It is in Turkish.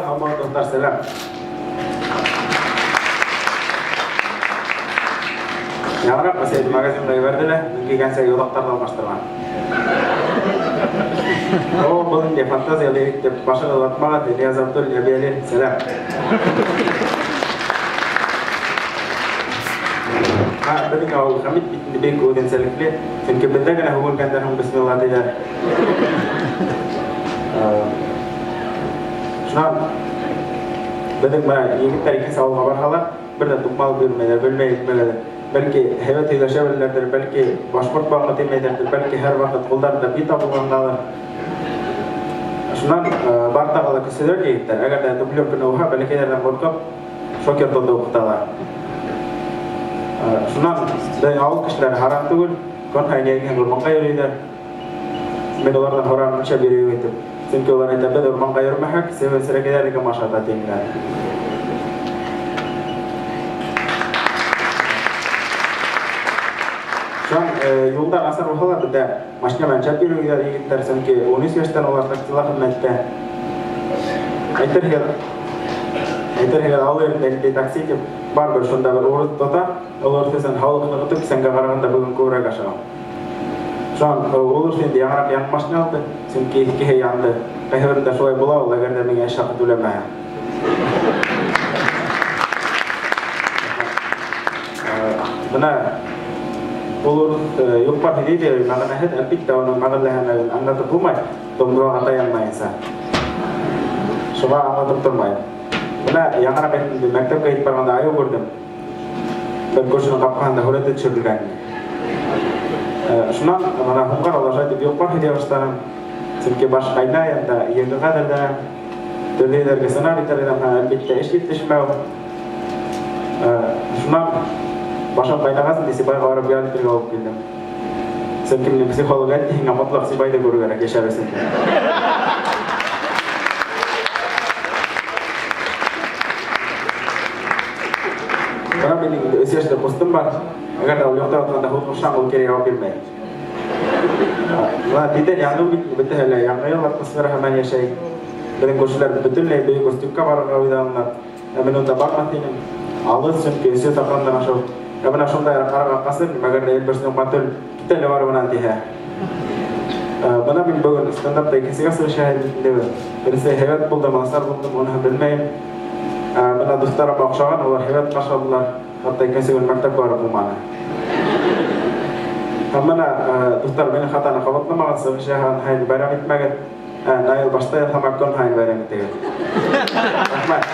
Aman dostlar selam. Yavrum masaydı magazinda verdiler. Bugün gençler yolaklarla almıştırlar. O bunun diye fantaziyalı erikte başarılı atmağa diye yazardır lebiyeli selam. Benim kau kami di bengkel dan selektif. Sen kebetulan kena hubungkan dan Bismillah tidak. Şuna benim bana yeni tarihi sağlam haber hala bir de tutmalı bölmeler, bölmeler. Belki hevet ilerleşebilirler, belki başvurt bağlı demeylerdir, belki her vakit kollarında bir tabloğundalar. Şuna barda kalı kişiler giyikler. Eğer de dublör kına uha, belki yerden korkup şoker doldu okutalar. Şuna ben ağıl kişiler haram değil, kon hayni erken ormanға yürüydüler. Ben onlardan horanmışa bir yürüydüm. Çünkü onlar etapta ormanға yürümek, seven sürekelerle maşata temizler. Şu an yoldan asar ohalar bir de maşina mençep yürüydüler yigitler. Çünkü 13 yaştan onlar taktılar hizmette. Aytar hele ağır bir taksi ki barbar şunda bir ordu tutar. Olur sen halkını tutup sen kavaranda bugün kuvrak aşağı. Şu an olur sen diye yanar yan maşina aldı. Çünkü iki yandı. Kahverinde şöyle bula ola gerde menge şakı tulemaya. Buna olur yok par hidi diyor. Mağana hep elbette onun mağalahanı anlatıp bulmay. Tomdua kata yanmayınsa. Şuna anlatıp durmayın. Buna yanara ben mektep kayıt parmağında ayı gördüm. Ben kurşunun kapağında hürriyete çürülgen. Şundan bana hukar olaşaydı bir yok hediye başlarım. Çünkü baş kaynayanda yeni kadar da türlüler senar iterden elbette eşit düşmüyor. Şundan başa kaynağasın diye sibay kavara bir alıp alıp geldim. Sen kimle psikolog ettiğin mutlak sibayda görüverek yaşarısın. Karena benim usia sudah postum bar, agar dah uliang tahu tentang hukum sang ukir yang hampir main. Nah, tidak yang tu betul lah, yang lain atmosfer hamanya saya. Dan kursular betul lah, bagi kostum kamar kawidanlar. Menurut tabak mati ni, awal sen kesi tapan dan asal. Kapan asal dah orang kasar, maka dia bersama patul kita lewat mana nanti ha. Bana bin bagun stand up tak kesi kasar syahid dewa. Berse hebat pun dah masar pun dah mana hampir main. Bana dostlar bakşagan olur hevet kaşadılar hatta kesin maktab var bu mana. Hamana dostlar beni hatana kapatlamagan sığışahan hayır bayram etmegen nail başta tamakkon hayır bayram etmegen. Rahmat.